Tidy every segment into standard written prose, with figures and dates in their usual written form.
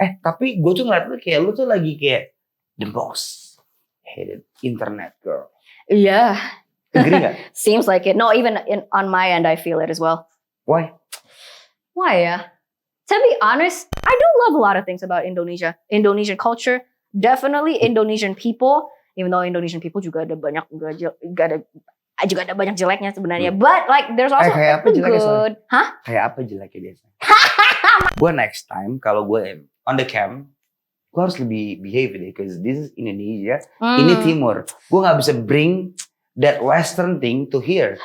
Tapi gue tuh ngeliat lu tuh lagi kayak the most hated internet girl. Yeah. Agree gak? Seems like it. No, even on my end, I feel it as well. Why? Why, yeah? To be honest, I do love a lot of things about Indonesia. Indonesian culture, definitely Indonesian people. Even though Indonesian people juga ada banyak banyak jeleknya sebenarnya. But like, there's also kayak apa jeleknya, good. Hah? Kayak apa jeleknya biasa? Gue next time kalau gue on the cam, gue harus lebih behave deh, because this is Indonesia, ini Timur. Gue nggak bisa bring that Western thing to here.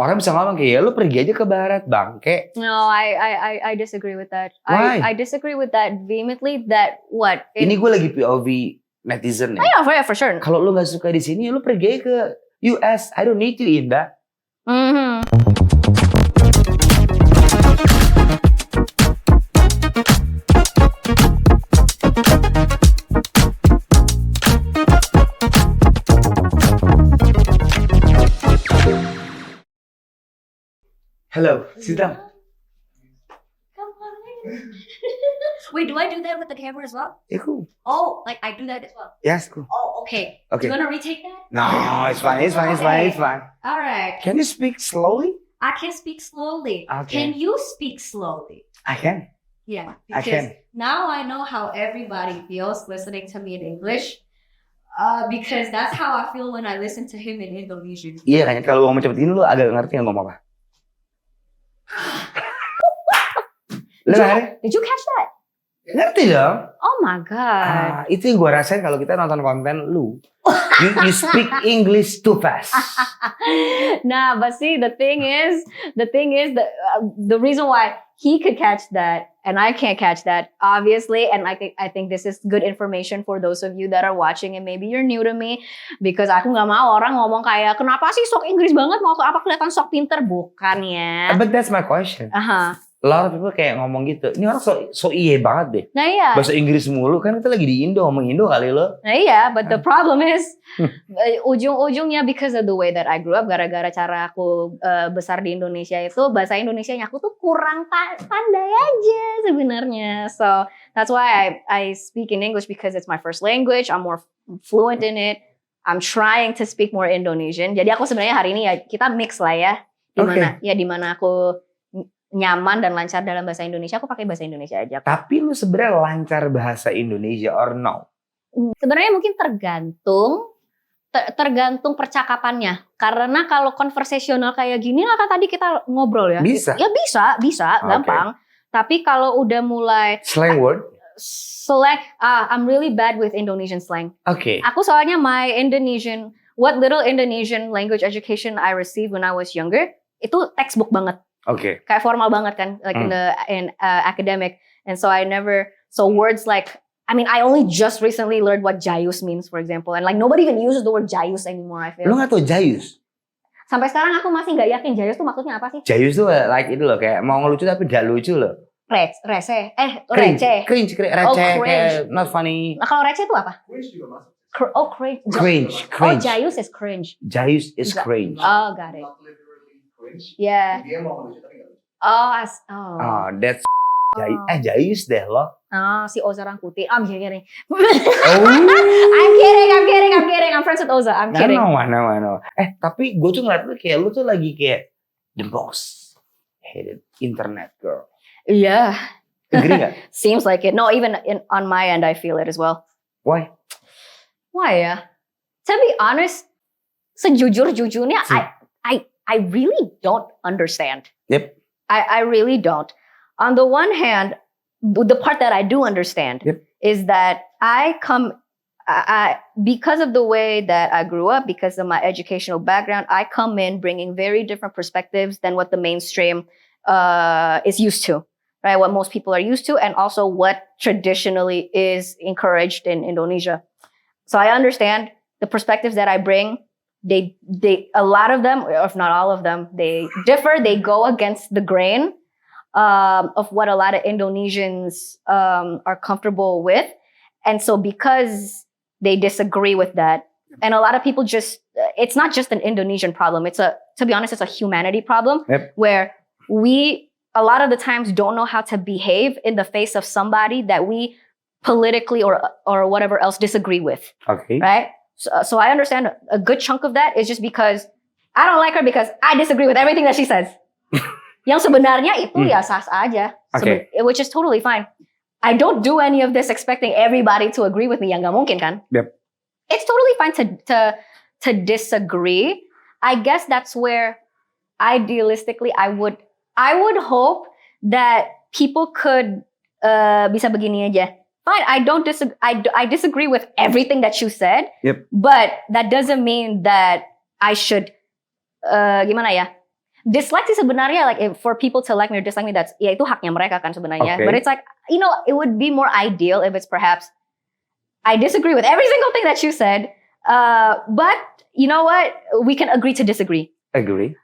Orang bisa ngomong kayak lu pergi aja ke Barat, bangke. No, I disagree with that. Why? I disagree with that vehemently. That what? Ini gue lagi POV netizen ya. Yeah, for sure. Kalau lu nggak suka di sini, lu pergi aja ke US. I don't need you in that. Hello, sit down. Come on. Wait, do I do that with the camera as well? Yeah, cool. Oh, like I do that as well. Yes, cool. Oh, okay. Do you want to retake that? No, it's fine. All right. Can you speak slowly? I can speak slowly. Okay. Can you speak slowly? I can. Yeah, I because can. now I know how everybody feels listening to me in English. Because that's how I feel when I listen to him in Indonesian. Iya kan, kalau ngomong cepet ini lu agak ngerti ngomong apa. Did you catch that? Ngerti dong. Oh my god. Itu yang gue rasain kalau kita nonton konten lu. You speak English too fast. Nah, but see, the thing is the reason why he could catch that and I can't catch that, obviously, and I think this is good information for those of you that are watching and maybe you're new to me, because aku nggak mau orang ngomong kayak kenapa sih sok Inggris banget, mau apa kelihatan sok pinter, bukan ya? But that's my question. A lot of people kayak ngomong gitu. Ini orang so iye banget deh. Nah iya. Bahasa Inggris mulu, kan kita lagi di Indo, ngomong Indo kali lo. Nah iya, but the problem is ujung-ujungnya because of the way that I grew up, gara-gara cara aku besar di Indonesia itu, bahasa Indonesianya aku tuh kurang pandai aja sebenarnya. So that's why I speak in English, because it's my first language. I'm more fluent in it. I'm trying to speak more Indonesian. Jadi aku sebenarnya hari ini ya kita mix lah ya. Dimana aku nyaman dan lancar dalam bahasa Indonesia, aku pakai bahasa Indonesia aja. Tapi lu sebenarnya lancar bahasa Indonesia or no? Sebenarnya mungkin tergantung percakapannya. Karena kalau konversasional kayak gini lah kan tadi kita ngobrol ya. Bisa? Ya bisa, gampang. Tapi kalau udah mulai slang word? I'm really bad with Indonesian slang. Okay. Aku soalnya what little Indonesian language education I received when I was younger, itu textbook banget. Okay. Kayak formal banget kan, like in academic, and so words like, I only just recently learned what jayus means, for example, and like nobody even uses the word jayus anymore. I feel. Lu nggak tahu jayus? Sampai sekarang aku masih nggak yakin jayus tuh maksudnya apa sih? Jayus tuh like itu loh, kayak mau ngelucu tapi gak lucu loh. Receh. Cringe. Kayak not funny. Nah kalau receh itu apa? Cringe juga masuk. Cringe. Oh, jayus is cringe. Jayus is cringe. Oh, got it. Not literally cringe. Yeah. Dia mau ngelucu tapi gak lucu. Oh. That's jayus deh lo. Si Oza Rangkuti. I'm kidding. Oh. I'm kidding. I'm friends with Oza. I'm kidding. No. Tapi gue tuh ngeliat lu tuh lagi kayak the most hated internet girl. Yeah. Agree gak? Seems like it. No, even on my end, I feel it as well. Why? Why ya? To be honest, sejujur-jujurnya, I really don't understand. Yep. I really don't. On the one hand, the part that I do understand is that because of the way that I grew up, because of my educational background, I come in bringing very different perspectives than what the mainstream is used to, right? What most people are used to, and also what traditionally is encouraged in Indonesia. So I understand the perspectives that I bring. They a lot of them, if not all of them, they differ. They go against the grain of what a lot of Indonesians are comfortable with. And so because they disagree with that, and a lot of people it's not just an Indonesian problem. To be honest, it's a humanity problem where we a lot of the times don't know how to behave in the face of somebody that we politically or whatever else disagree with, Oke. right? So I understand a good chunk of that is just because I don't like her because I disagree with everything that she says. Yang sebenarnya itu ya sah aja, Oke. which is totally fine. I don't do any of this expecting everybody to agree with me. Yang nggak mungkin kan? Yep. It's totally fine to disagree. I guess that's where idealistically I would hope that people could bisa begini aja. Fine, I don't disagree. I disagree with everything that you said. Yep. But that doesn't mean that I should gimana ya? Dislike sih sebenarnya, like for people to like me or dislike me, that's ya itu haknya mereka kan sebenarnya. Okay. But it's like, you know, it would be more ideal if it's perhaps I disagree with every single thing that you said, but you know what, we can agree to disagree. Agree.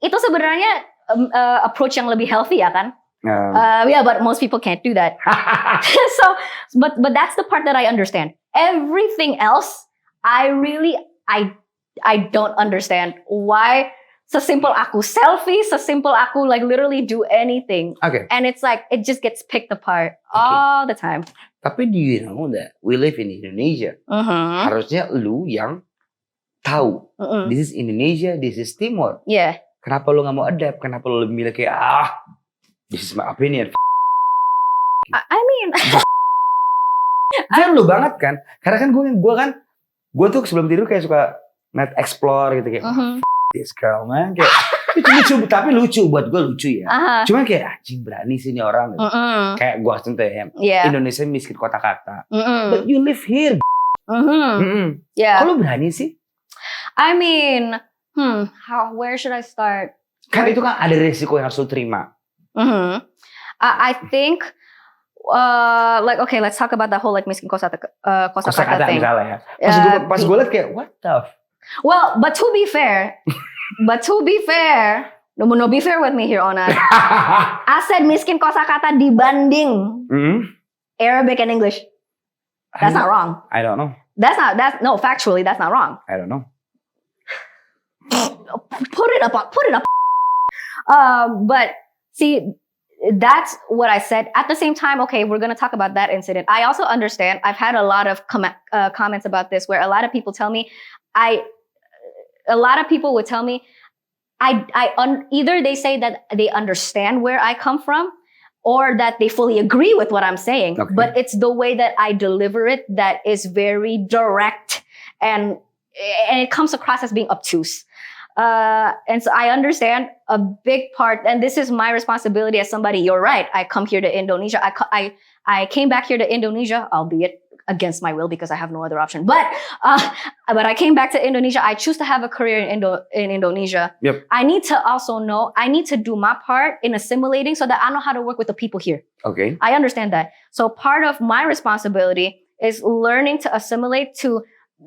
Itu sebenarnya approach yang lebih healthy ya kan? Um, Yeah, but most people can't do that. So, but that's the part that I understand. Everything else, I don't understand why. Sesimpel aku selfie, sesimpel aku like literally do anything. Oke. And it's like, it just gets picked apart all the time. Tapi do you know that we live in Indonesia? Harusnya lu yang tahu. This is Indonesia, this is Timor. Yeah. Kenapa lu gak mau adapt? Kenapa lu lebih milih kayak this is my opinion. I mean, Jangan lu banget kan? Karena kan gue tuh sebelum tidur kayak suka net explore gitu kayak this girl man kayak itu lucu, tapi lucu buat gue lucu ya. Cuman kayak anjing berani sih ini orang gitu. Kayak gue contoh ya, yeah. Indonesia miskin kata-kata. But you live here. Yeah. Kok lu berani sih? I mean, where should I start? Kan itu kan ada resiko yang harus lu terima. I think, like, okay, let's talk about that whole like miskin kosakata thing. Misalnya ya. Pas gue liat kayak what the Well, but to be fair, no be fair with me here, Onan. I said miskin kosakata dibanding Arabic and English. That's not wrong. I don't know. Factually, that's not wrong. I don't know. Put it up. But see, that's what I said. At the same time, okay, we're going to talk about that incident. I also understand. I've had a lot of comments about this where a lot of people tell me, a lot of people would tell me, either they say that they understand where I come from, or that they fully agree with what I'm saying. Okay. But it's the way that I deliver it that is very direct, and it comes across as being obtuse. And so I understand a big part, and this is my responsibility as somebody. You're right. I come here to Indonesia. I came back here to Indonesia, albeit against my will because I have no other option. But I came back to Indonesia. I choose to have a career in Indonesia. Yep. I need to also know, I need to do my part in assimilating so that I know how to work with the people here. Okay. I understand that. So part of my responsibility is learning to assimilate to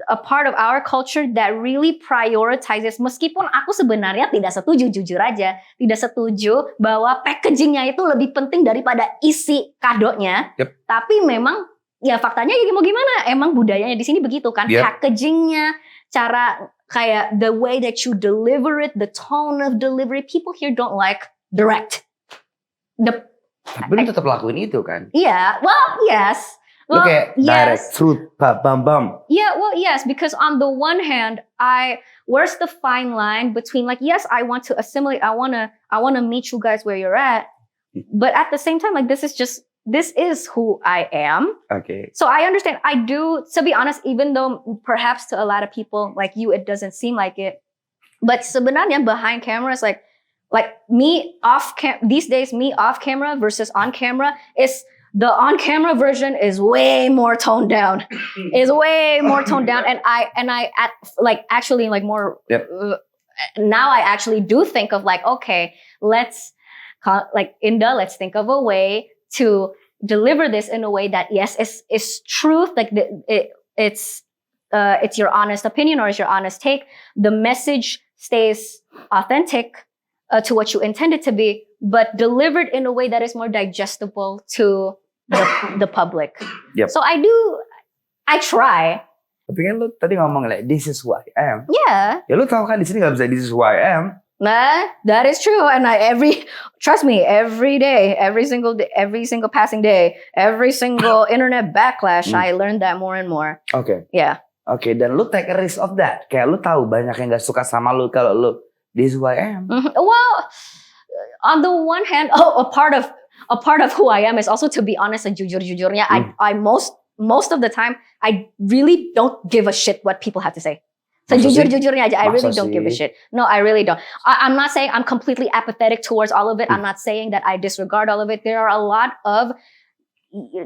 a part of our culture that really prioritizes, meskipun aku sebenarnya tidak setuju, jujur aja, tidak setuju bahwa packagingnya itu lebih penting daripada isi kadonya. Yep. Tapi memang ya faktanya ya mau gimana, emang budayanya di sini begitu kan. Yep. Packagingnya, cara kayak the way that you deliver it, the tone of delivery, people here don't like direct. Tapi lu tetap lakuin itu kan? Yeah, well, yes. Lu kayak direct, fruit, bam. Yeah, well, yes, because on the one hand, where's the fine line between like, yes, I want to assimilate, I wanna meet you guys where you're at, but at the same time, like this is who I am. Okay. So I understand. I do, to be honest, even though perhaps to a lot of people like you, it doesn't seem like it, but sebenarnya behind cameras, like me these days, me off camera versus on camera is. The on-camera version is way more toned down. And I actually like more. Yep. Now I actually do think of like, okay, let's think of a way to deliver this in a way that yes, is truth. Like it's your honest opinion or it's your honest take. The message stays authentic to what you intend it to be, but delivered in a way that is more digestible to the public. Yep. So I try. Tapi kan lu tadi ngomong like this is who I am. Yeah. Ya lu tahu kan di sini nggak bisa this is who I am. Nah, that is true. And trust me, every day, every single passing day, every single internet backlash, I learned that more and more. Oke. Yeah. Oke, dan lu take a risk of that. Kayak lu tahu banyak yang gak suka sama lu kalau lu this is who I am. Well, on the one hand, a part of who I am is also to be honest and jujur-jujurnya. I most of the time I really don't give a shit what people have to say. Sejujur-jujurnya aja, I really don't give a shit. No, I really don't. I'm not saying I'm completely apathetic towards all of it. I'm not saying that I disregard all of it. There are a lot of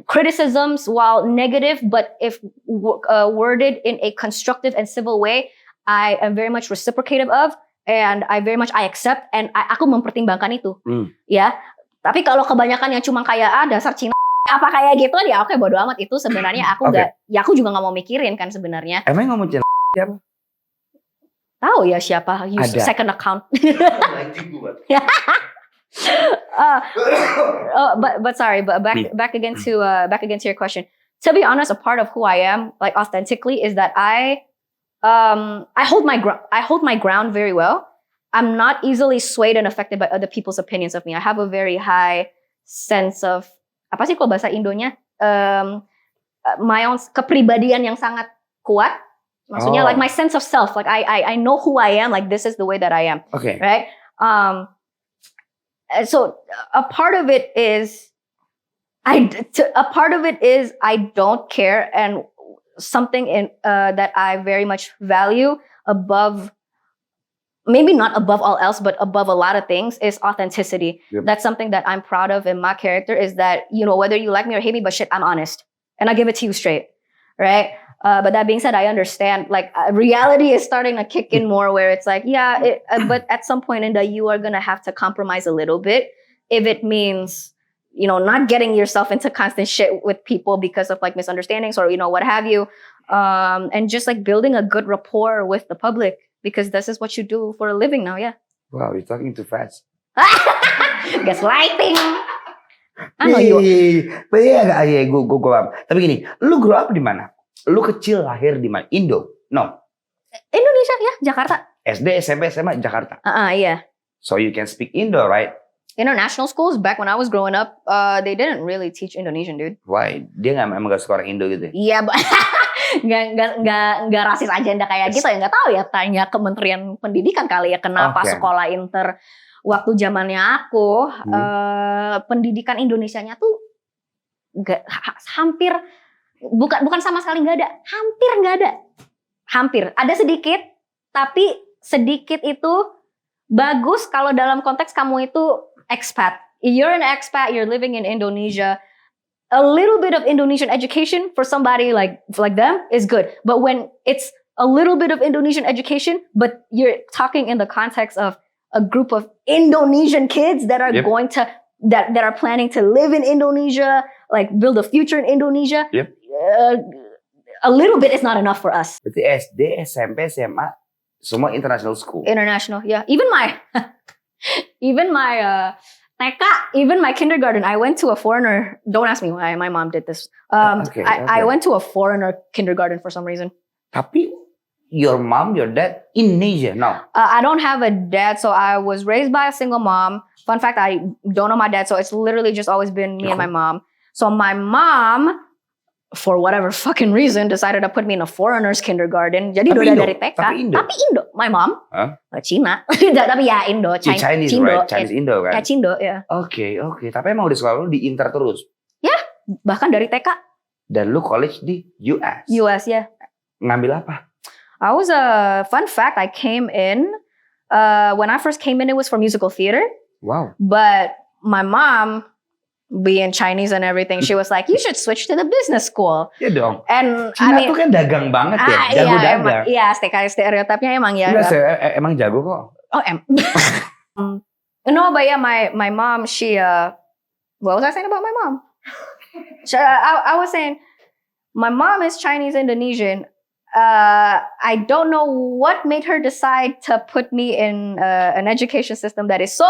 criticisms, while negative, but if worded in a constructive and civil way, I am very much reciprocative of, and I accept, and aku mempertimbangkan itu. Ya, tapi kalau kebanyakan yang cuma kayak dasar Cina apa kayak gitu, ya oke, bodo amat. Itu sebenarnya aku aku juga nggak mau mikirin kan sebenarnya. Emang ngomong Cina siapa? Tahu ya siapa? Use second account. But sorry, but back again to your question. To be honest, a part of who I am, like authentically, is that I hold my ground very well. I'm not easily swayed and affected by other people's opinions of me. I have a very high sense of apa sih kalau bahasa Indonya, my own kepribadian yang sangat kuat. Maksudnya like my sense of self, like I know who I am, like this is the way that I am. Okay. Right? So a part of it is I don't care, and something that I very much value above, maybe not above all else, but above a lot of things, is authenticity. Yep. That's something that I'm proud of in my character, is that, whether you like me or hate me, but shit, I'm honest. And I give it to you straight, right? But that being said, I understand, like, reality is starting to kick in more, where it's like, but at some point in that, you are going to have to compromise a little bit if it means, not getting yourself into constant shit with people because of like misunderstandings or, what have you. And just like building a good rapport with the public, because this is what you do for a living now, yeah. Wow, you're talking too fast. Gaslighting. I know you. Iya, gue paham. Tapi gini, lu grow up di mana? Lu kecil lahir di mana? Indo? No. Indonesia ya, Jakarta. SD, SMP, SMA, Jakarta. Iya. So you can speak Indo, right? International schools, back when I was growing up, they didn't really teach Indonesian, dude. Why? Dia emang gak suka orang Indo gitu? Iya, nggak rasis agenda kayak gitu ya. Nggak tahu ya, tanya Kementerian Pendidikan kali ya, kenapa sekolah inter waktu zamannya aku, pendidikan Indonesianya tuh hampir bukan sama sekali nggak ada, hampir ada sedikit, tapi sedikit itu bagus kalau dalam konteks kamu itu expat. You're an expat, you're living in Indonesia. A little bit of Indonesian education for somebody like them is good. But when it's a little bit of Indonesian education, but you're talking in the context of a group of Indonesian kids that are going to that are planning to live in Indonesia, like build a future in Indonesia. Yep. A little bit is not enough for us. Berarti SD, SMP, SMA semua international school. International, yeah. Even my TK, even my kindergarten, I went to a foreigner. Don't ask me why. My mom did this. I went to a foreigner kindergarten for some reason. Tapi your mom, your dad, Indonesia, no? I don't have a dad, so I was raised by a single mom. Fun fact, I don't know my dad, so it's literally just always been me and my mom. So my mom, for whatever fucking reason, decided to put me in a foreigner's kindergarten. Jadi udah dari TK. Tapi Indo. My mom, Cina. Tapi ya Indo. Chinese, Cindo, right? Chinese Indo kan? Ya Cindo, ya. Oke. Tapi emang udah sekolah lu di Inter terus? Ya, bahkan dari TK. Dan lu college di US? US, ya. Ngambil apa? I was fun fact, I came in, when I first came in, it was for musical theater. Wow. But my mom, being Chinese and everything, she was like, you should switch to the business school. Iya dong. And Cina tuh kan dagang banget ya, jago dagang. Iya, stereotipnya emang ya. Emang jago kok. Oh, no, but yeah, my mom, she, what was I saying about my mom? I was saying, my mom is Chinese Indonesian. I don't know what made her decide to put me in an education system that is so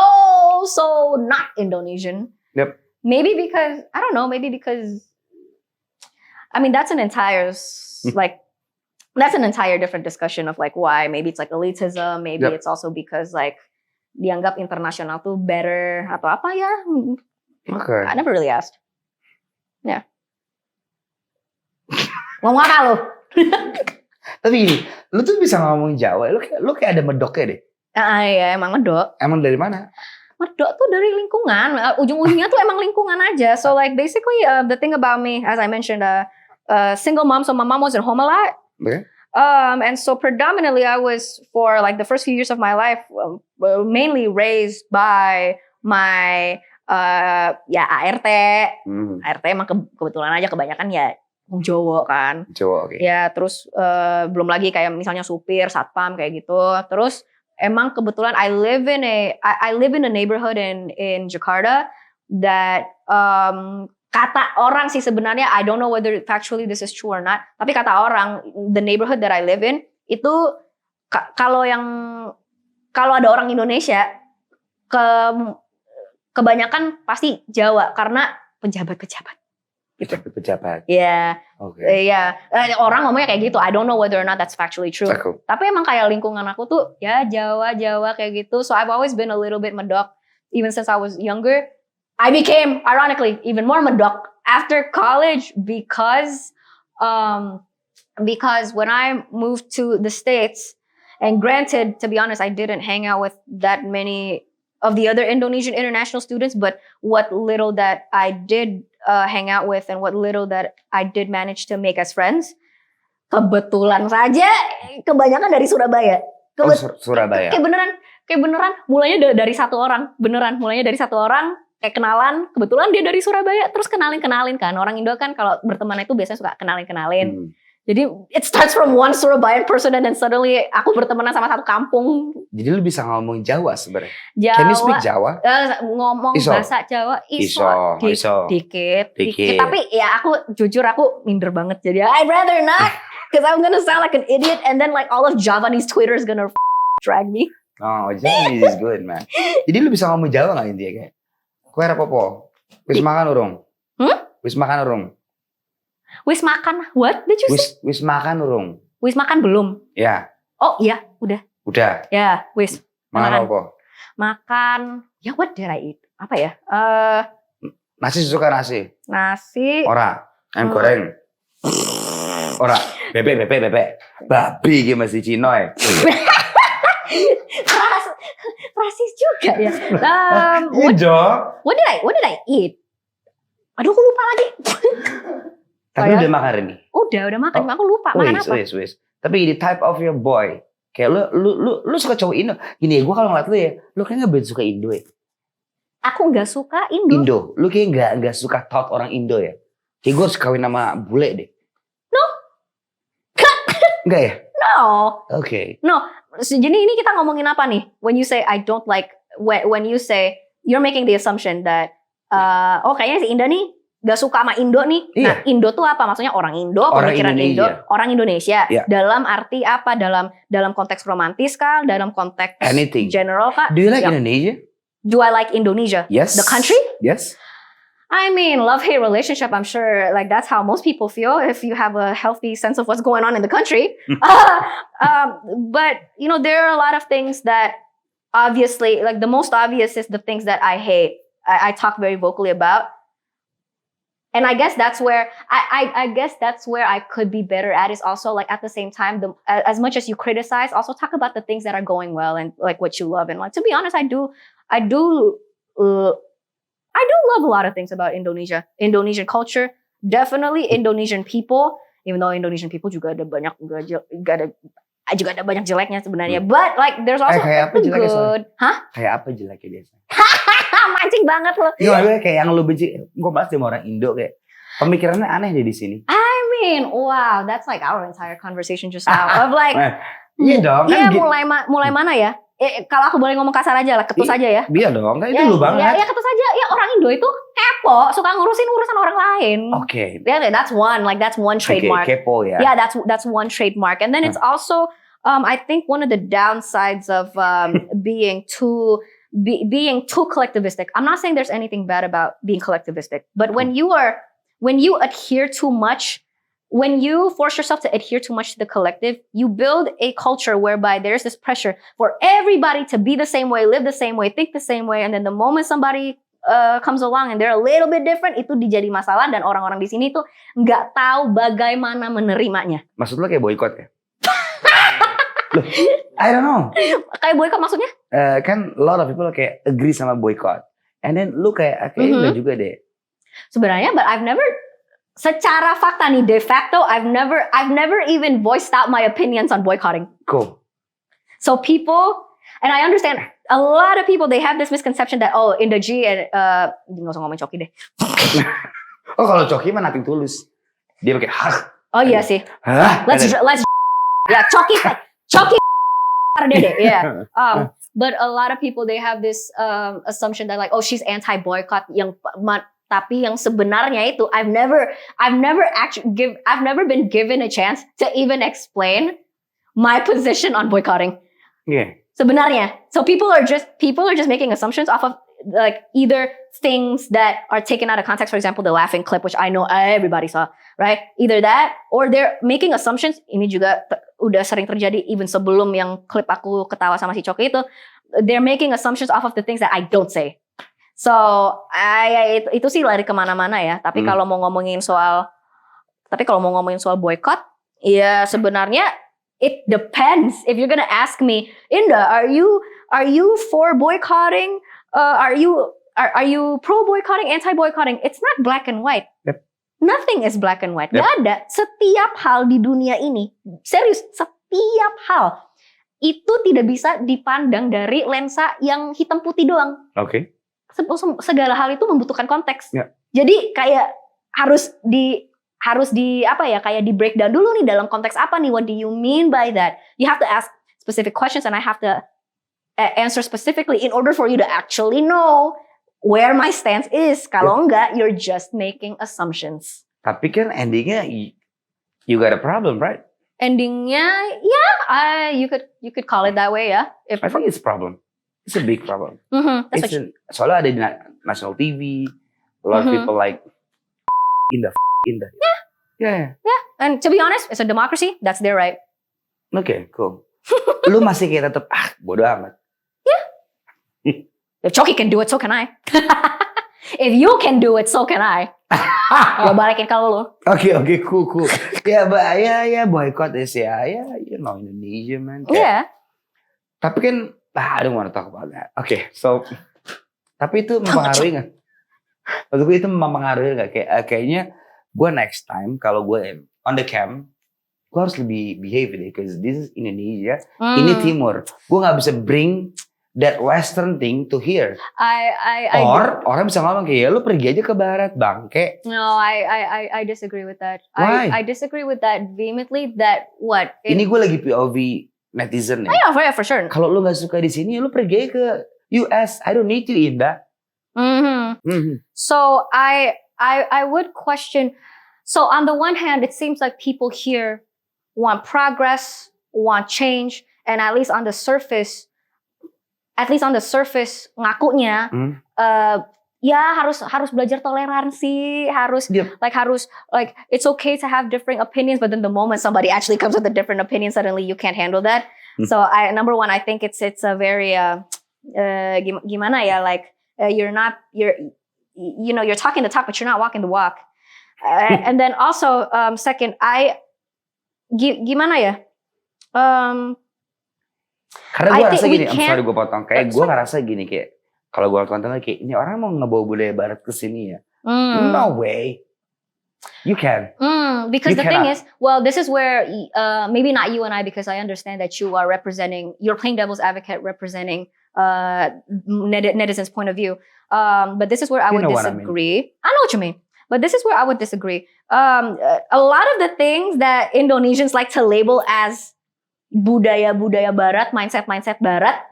not Indonesian. Yep. Maybe because, I don't know, I mean, that's an entire different discussion of like why. Maybe it's like elitism. Maybe it's also because like dianggap internasional tuh better atau apa ya? Oke. I never really asked. Ya. Ngomong apa lu? Tapi gini, lu tuh bisa ngomong Jawa, lu kayak ada medoknya deh. Iya emang medok. Emang dari mana? Medok tuh dari lingkungan. Ujung-ujungnya tuh emang lingkungan aja. So like basically the thing about me, as I mentioned, single mom, so my mom wasn't home a lot. Okay. And so predominantly I was, for like the first few years of my life, mainly raised by my ART. ART emang kebetulan aja kebanyakan ya Jawa kan. Jawa, oke. Ya terus belum lagi kayak misalnya supir, satpam kayak gitu. Terus emang kebetulan I live in a neighborhood in Jakarta that kata orang sih sebenarnya, I don't know whether factually this is true or not, tapi kata orang, the neighborhood that I live in itu kalau ada orang Indonesia kebanyakan pasti Jawa karena pejabat-pejabat. Pejabat. Ya, Oke. ya orang ngomongnya kayak gitu. I don't know whether or not that's factually true. Aku. Tapi emang kayak lingkungan aku tuh ya Jawa kayak gitu. So I've always been a little bit medok even since I was younger. I became ironically even more medok after college because when I moved to the States, and granted, to be honest, I didn't hang out with that many of the other Indonesian international students, but what little that I did hang out with and what little that I did manage to make as friends, kebetulan saja kebanyakan dari Surabaya. Surabaya. Kayak beneran mulainya dari satu orang, kayak kenalan, kebetulan dia dari Surabaya, terus kenalin kan. Orang Indo kan kalau berteman itu biasanya suka kenalin. Jadi it starts from one Surabaya person and then suddenly aku bertemanan sama satu kampung. Jadi lu bisa ngomong Jawa sebenarnya. Jawa. Can you speak Jawa? Ngomong Iso. bahasa Jawa iso. Dikit. Dikit. Tapi ya aku jujur aku minder banget. Jadi I'd rather not because I'm gonna sound like an idiot and then like all of Javanese Twitter is gonna drag me. Oh, Javanese is good, man. Jadi lu bisa ngomong Jawa gak intinya kayak? Kue rapopo? Wis makan urung? Wis makan urung? Wis makan, what did you say? Wis makan urung? Wis makan belum? Ya. Oh iya, udah. Ya, wis. Makan apa? Makan, ya what did I eat? Apa ya? Nasi suka nasi? Nasi. Ora, ayam goreng. Ora, bebek. Babi iki masih Cino ya. Rasis juga ya. What did I eat? Aduh, aku lupa lagi. Tapi udah makan ini? Udah makan. Aku lupa makan apa. Wis. Tapi the type of your boy, kayak lu suka cowok Indo. Gini, gue kalau ngeliat lu ya, lu kayaknya nggak suka Indo ya. Aku nggak suka Indo. Lu kayak nggak suka thought orang Indo ya. Kayak gue harus kawin sama bule deh. No. Enggak ya? No. Oke. No. Jadi ini kita ngomongin apa nih? When you say I don't like, when you say you're making the assumption that kayaknya si Indah nih gak suka sama Indo nih. Iya. Nah, Indo tuh apa? Maksudnya orang Indo, pemikiran Indo, orang Indonesia. Iya. Dalam arti apa? Dalam konteks romantis kah? Dalam konteks Anything. general kah? Do you like Indonesia? Do I like Indonesia? Yes. The country? Yes. I mean, love-hate relationship, I'm sure like that's how most people feel if you have a healthy sense of what's going on in the country. But, you know, there are a lot of things that obviously, like the most obvious is the things that I hate. I talk very vocally about. And I guess that's where I could be better at, is also like at the same time, as much as you criticize, also talk about the things that are going well and like what you love. And like, to be honest, I do love a lot of things about Indonesia. Indonesian culture, definitely Indonesian people, even though Indonesian people juga ada banyak jeleknya sebenarnya. But like there's also kayak apa jeleknya, good. Hah? Kayak apa jeleknya biasa? Mancing banget loh. Gimana kayak yang lu benci? Gue bahas sama orang Indo kayak pemikirannya aneh deh di sini. I mean, wow, that's like our entire conversation just now of like, iya dong. Iya, Kan mulai mana ya? Kalau aku boleh ngomong kasar aja lah, ketus aja ya. Iya dong, kan itu lu banget. Ya ketus aja. Ya orang Indo itu kepo, suka ngurusin urusan orang lain. Oke. Yeah, that's one trademark. Okay, kepo ya. Yeah, that's one trademark. And then it's also, I think one of the downsides of being too collectivistic. I'm not saying there's anything bad about being collectivistic, but when you adhere too much when you force yourself to adhere too much to the collective, you build a culture whereby there's this pressure for everybody to be the same way, live the same way, think the same way, and then the moment somebody comes along and they're a little bit different, itu dijadi masalah dan orang-orang di sini tuh nggak tahu bagaimana menerimanya. Maksud lo kayak boykot ya? Loh, I don't know. Kayak boykot maksudnya? Kan a lot of people kayak agree sama boykot, and then lu kayak enggak juga deh. Sebenarnya, but I've never, secara fakta nih, de facto, I've never even voiced out my opinions on boycotting. Cool. So people, and I understand a lot of people, they have this misconception that Indo G and nggak usah ngomong Coki deh. Oh kalau Coki mah nothing tulus. Dia pakai hah. Oh iya sih. Hah? Let's ya Coki deh. Yeah. But a lot of people, they have this assumption that like, oh, she's anti-boycott, tapi yang sebenarnya itu I've never been given a chance to even explain my position on boycotting. Yeah. Sebenarnya. So people are just making assumptions off of like either things that are taken out of context, for example, the laughing clip, which I know everybody saw, right? Either that, or they're making assumptions. Ini juga udah sering terjadi even sebelum yang klip aku ketawa sama si Coki itu. They're making assumptions off of the things that I don't say. So, itu sih lari kemana-mana ya. Tapi kalau mau ngomongin soal boycott, ya sebenarnya it depends. If you're gonna ask me, Indah, are you for boycotting? Are you pro boycotting, anti boycotting? It's not black and white. Yep. Nothing is black and white. Yep. Gak ada. Setiap hal di dunia ini, serius, setiap hal itu tidak bisa dipandang dari lensa yang hitam putih doang. Oke. Segala hal itu membutuhkan konteks. Yeah. Jadi kayak harus di kayak di breakdown dulu nih dalam konteks apa nih? What do you mean by that? You have to ask specific questions and I have to answer specifically in order for you to actually know where my stance is. Kalau enggak, you're just making assumptions. Tapi kan endingnya you got a problem, right? Endingnya, yeah, you could call it that way ya. I think it's a problem. It's a big problem. That's Soalnya ada di national TV, a lot of people like Indah. Yeah. And to be honest, it's a democracy. That's their right. Okay, cool. Lu masih kayak tetap bodo amat. If Coki can do it, so can I. If you can do it, so can I. Gue balikin kalau lu. Okay, cool. Ya, boycott is Indonesia, man. Yeah. Tapi kan, I don't want to talk about that. Okay, so, tapi itu mempengaruhi nggak? Maksud gue itu mempengaruhi nggak? Kayaknya gue next time kalau gue on the cam, gue harus lebih behave deh, because this is Indonesia, ini Timur. Gue nggak bisa bring that Western thing to here. Orang bisa ngomong kayak, lu pergi aja ke Barat, bangke. No, I disagree with that. Why? I disagree with that vehemently. That what? Ini gue lagi POV netizen ya. Yeah, for sure. Kalau lu nggak suka di sini, lu pergi aja ke US. I don't need you, Indah. So I would question. So on the one hand, it seems like people here want progress, want change, and at least on the surface, ngakunya, ya harus belajar toleransi, harus it's okay to have different opinions, but then the moment somebody actually comes with a different opinion, suddenly you can't handle that. So number one, I think it's a very gimana ya, like you're talking the talk, but you're not walking the walk. And then also second, gimana ya? Karena gue rasa gini, I'm sorry gue potong. Kayak gue ngerasa gini kayak, kalau gue nonton kayak ini orang mau ngebawa budaya Barat ke sini ya. No way. You can. Because you the thing is, well, this is where maybe not you and I, because I understand that you're playing devil's advocate, representing netizens' point of view. But this is where I would disagree. I know what you mean. But this is where I would disagree. A lot of the things that Indonesians like to label as budaya-budaya Barat, mindset Barat,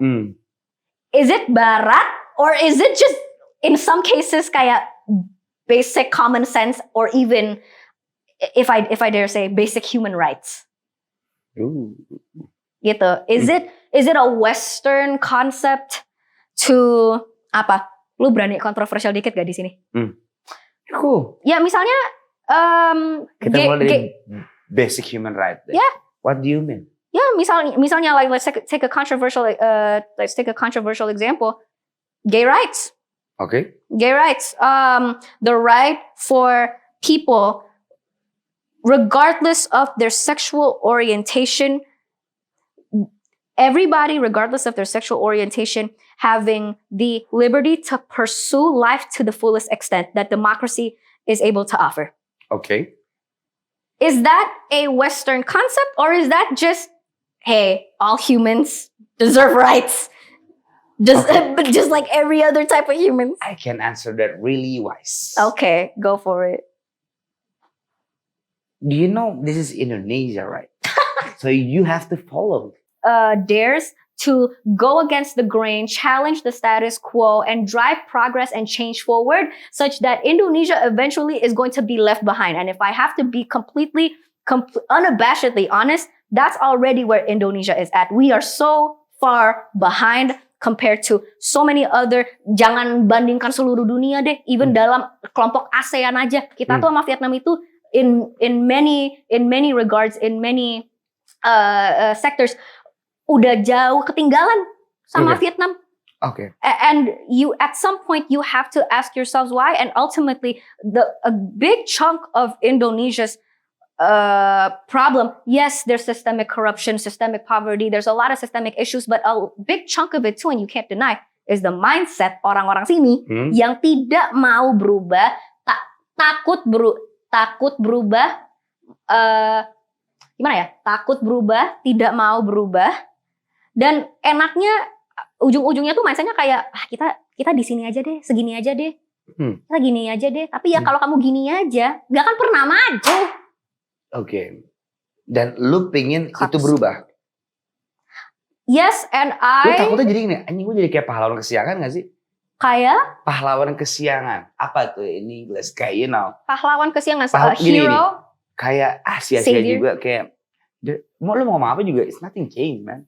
is it Barat or is it just in some cases kayak basic common sense or even, if I dare say, basic human rights? Gitu. Is it a Western concept to apa? Lu berani kontroversial dikit gak di sini? Cool. Ya misalnya Kita mulai dari basic human right deh. Yeah. What do you mean? Yeah, misalnya like let's take a controversial example. Gay rights. Okay. Gay rights. The right for people, regardless of their sexual orientation, everybody, regardless of their sexual orientation, having the liberty to pursue life to the fullest extent that democracy is able to offer. Okay. Is that a Western concept, or is that just, hey, all humans deserve rights? But just like every other type of humans. I can answer that really wise. Okay, go for it. Do you know this is Indonesia, right? So you have to follow. Dares to go against the grain, challenge the status quo, and drive progress and change forward, such that Indonesia eventually is going to be left behind. And if I have to be completely, unabashedly honest, that's already where Indonesia is at. We are so far behind compared to so many other, jangan bandingkan seluruh dunia deh, even dalam kelompok ASEAN aja. Kita tuh sama Vietnam itu in many regards, in many sectors, udah jauh ketinggalan sama Vietnam. Okay. And you, at some point, you have to ask yourselves why. And ultimately, a big chunk of Indonesia's problem, yes, there's systemic corruption, systemic poverty, there's a lot of systemic issues, but a big chunk of it too, and you can't deny, is the mindset orang-orang sini yang tidak mau berubah, takut berubah, gimana ya? Takut berubah, tidak mau berubah, dan enaknya ujung-ujungnya tuh mindsetnya kayak kita di sini aja deh, segini aja deh, kita gini aja deh. Tapi ya kalau kamu gini aja, gak akan pernah maju. Oke. Dan lu pengen itu berubah? Yes, and Lu takutnya jadi gini, anjing gue jadi kayak pahlawan kesiangan gak sih? Kayak? Pahlawan kesiangan. Apa tuh ini English? Kayak you know. Pahlawan kesiangan, Gini. hero. Kayak sia-sia juga kayak. Lu mau ngomong apa juga, it's nothing change man.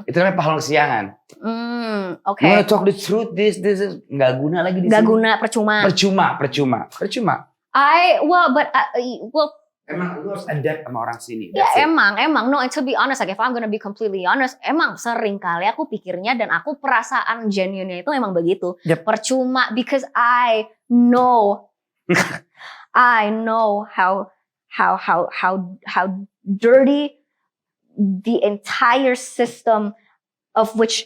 Itu namanya pahlawan kesiangan. Okay. You wanna talk the truth, this is nggak guna lagi di sini. Nggak guna, percuma. Emang lu harus adapt sama orang sini. Ya emang. No, and to be honest, like if I'm gonna be completely honest, emang sering kali aku pikirnya dan aku perasaan genuine-nya itu emang begitu. Yep. Percuma, because I know, how dirty the entire system of which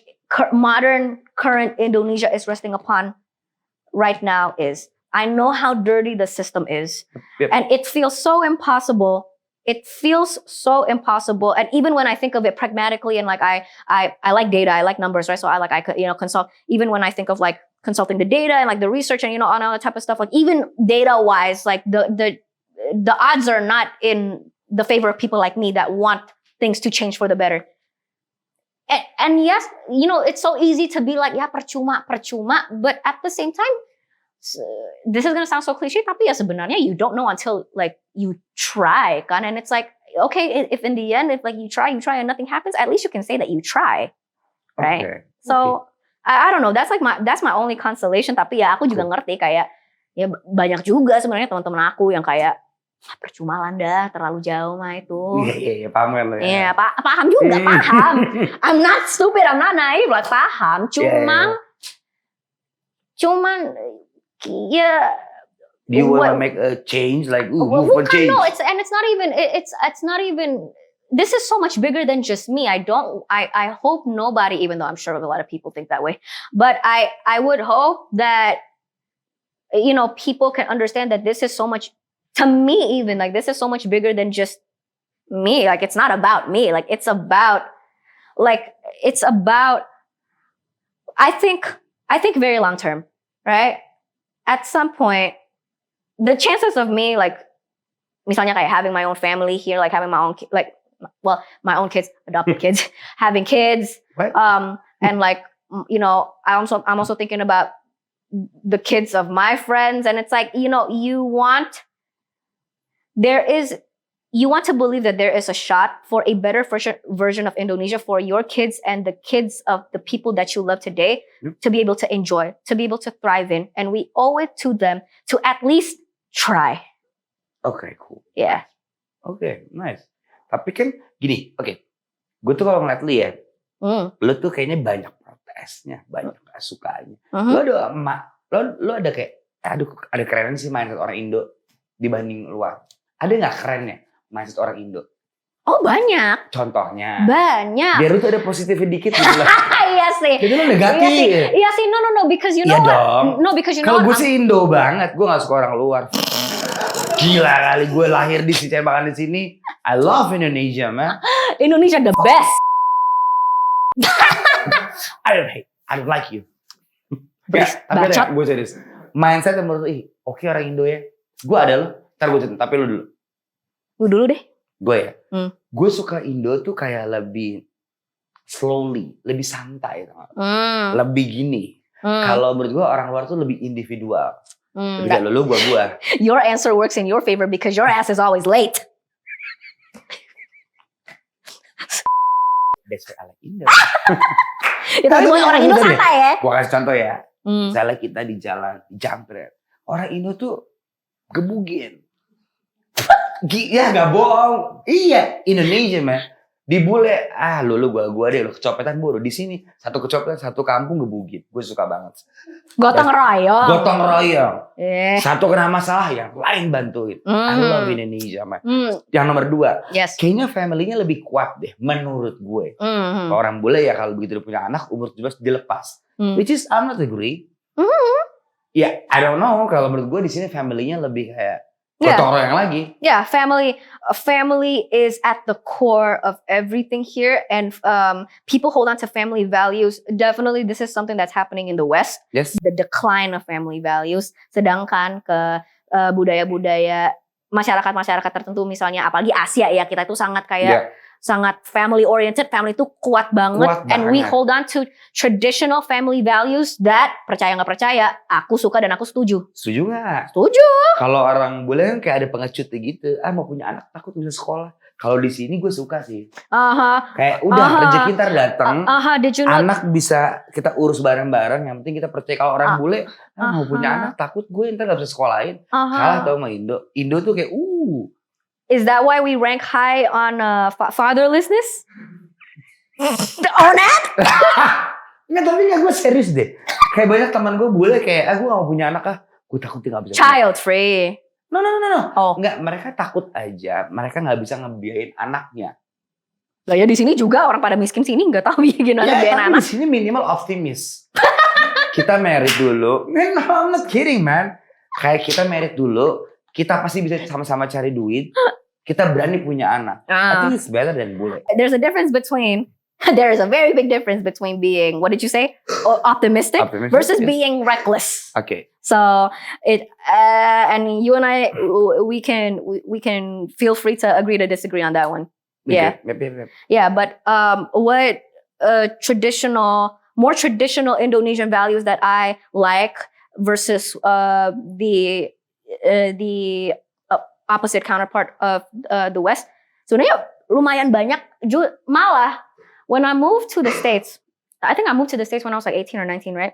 modern current Indonesia is resting upon right now is. I know how dirty the system is. Yep. And it feels so impossible. And even when I think of it pragmatically and like I like data, I like numbers, right? So I could, consult, even when I think of like consulting the data and like the research and, all that type of stuff, like even data wise, like the odds are not in the favor of people like me that want things to change for the better. And yes, it's so easy to be like, yeah, percuma. But at the same time, this is going to sound so cliche, tapi ya sebenarnya you don't know until like you try, kan? And it's like, okay, if in the end, if like you try and nothing happens, at least you can say that you try, right? Okay. So I don't know, that's my only consolation. Tapi ya aku juga ngerti kayak ya banyak juga sebenarnya teman-teman aku yang kayak percuma lah, terlalu jauh mah itu. Iya, paham kan lo ya? Iya, paham juga, paham. I'm not stupid, I'm not naive, like paham. Cuman yeah. Do you want to make a change, like move for change? No, it's not even. This is so much bigger than just me. I hope nobody, even though I'm sure a lot of people think that way, but I would hope that people can understand that this is so much. To me, even like this is so much bigger than just me. Like it's not about me. Like it's about. I think very long term, right? At some point, the chances of me, like, misalnya kayak having my own family here, like having my own, my own kids, adopted kids, having kids, what? And like, I'm also thinking about the kids of my friends, and it's like, you want to believe that there is a shot for a better version of Indonesia for your kids and the kids of the people that you love today to be able to enjoy, to be able to thrive in. And we owe it to them to at least try. Oke, cool. Yeah. Oke, nice. Tapi kan gini, oke. Gue tuh kalau ngeliat lu ya, lu tuh kayaknya banyak protesnya, banyak gak sukanya. Lu ada lu ada kayak, aduh ada keren sih mindset orang Indo dibanding luar. Ada nggak kerennya mindset orang Indo? Oh banyak. Contohnya. Banyak. Biar lu tuh ada positifnya dikit gitu lah. Iya sih. Jadi lu negatif. Iya sih, no, because you know Iya what? dong. No, because you know Kalau what? gue sih Indo banget, gue gak suka orang luar. Gila kali gue lahir di sini, makan di sini. I love Indonesia, man. Indonesia the best. I don't like you. Ya, tapi Bacot. ada gue serius. Mindset yang menurut lu, oke orang Indo ya. Gue ada lo, ntar gue cerita, tapi lu dulu. Lu dulu deh. Gue ya. Hmm. Gue suka Indo tuh kayak lebih slowly, lebih santai. Lebih gini. Kalau menurut gue orang luar tuh lebih individual. Lebih kayak lu, gue. Your answer works in your favor because your ass is always late. That's why I like Indo. Ya, tapi buat orang Indo santai ya. Gue kasih contoh ya. Misalnya kita di jalan, jambret. Orang Indo tuh gebugin. Ya gak bohong. Iya, Indonesia man. Dibule, lu gua deh, lu kecopetan buru. Di sini satu kecopetan, satu kampung gebugin. Gue suka banget. Gotong royong. Gotong royong. Satu kena masalah yang lain bantuin. I love Indonesia man. Yang nomor 2, yes. kayaknya family-nya lebih kuat deh menurut gue. Orang bule ya kalau begitu dia punya anak umur 17 dilepas. Which is I'm not agree. Ya, I don't know kalau menurut gue di sini family-nya lebih kayak gotong royong lagi. Yeah, family is at the core of everything here, and people hold on to family values. Definitely, this is something that's happening in the West. Yes. The decline of family values. Sedangkan ke budaya-budaya masyarakat tertentu, misalnya apalagi Asia ya, kita itu sangat kayak sangat family oriented. Family itu kuat banget, and we hold on to traditional family values that percaya nggak percaya, aku suka dan aku setuju. Setuju nggak? Setuju. Kalau orang bule kan kayak ada pengecut gitu, mau punya anak takut bisa sekolah. Kalau di sini gue suka sih. Kayak udah rezeki ntar datang, did you know? anak bisa kita urus bareng-bareng. Yang penting kita percaya. Kalau orang bule mau punya anak takut gue ntar gak bisa sekolahin. Kalah tau sama Indo. Indo tuh kayak Is that why we rank high on fatherlessness? Or not? Nggak, tapi nggak, gue serius deh. Kayak banyak teman gue bule kayak, gue gak mau punya anak gue takut dia gak bisa. Child free. No. Oh. Nggak, mereka takut aja. Mereka gak bisa ngebiayain anaknya. Lah ya di sini juga orang pada miskin sini nggak tahu gimana biayain anak. Di sini minimal optimis. Kita married dulu. No, I'm not kidding man. Kayak kita married dulu, kita pasti bisa sama-sama cari duit. Kita berani punya anak. I think it's better than bule. There's a very big difference between being, what did you say? Optimistic versus being reckless. Okay. So and you and I, we can feel free to agree to disagree on that one. Okay. Yeah. Yeah, but what more traditional Indonesian values that I like versus the opposite counterpart of the West, sebenarnya lumayan banyak. Malah when I moved to the States, I think I moved to the States when I was like 18 or 19, right?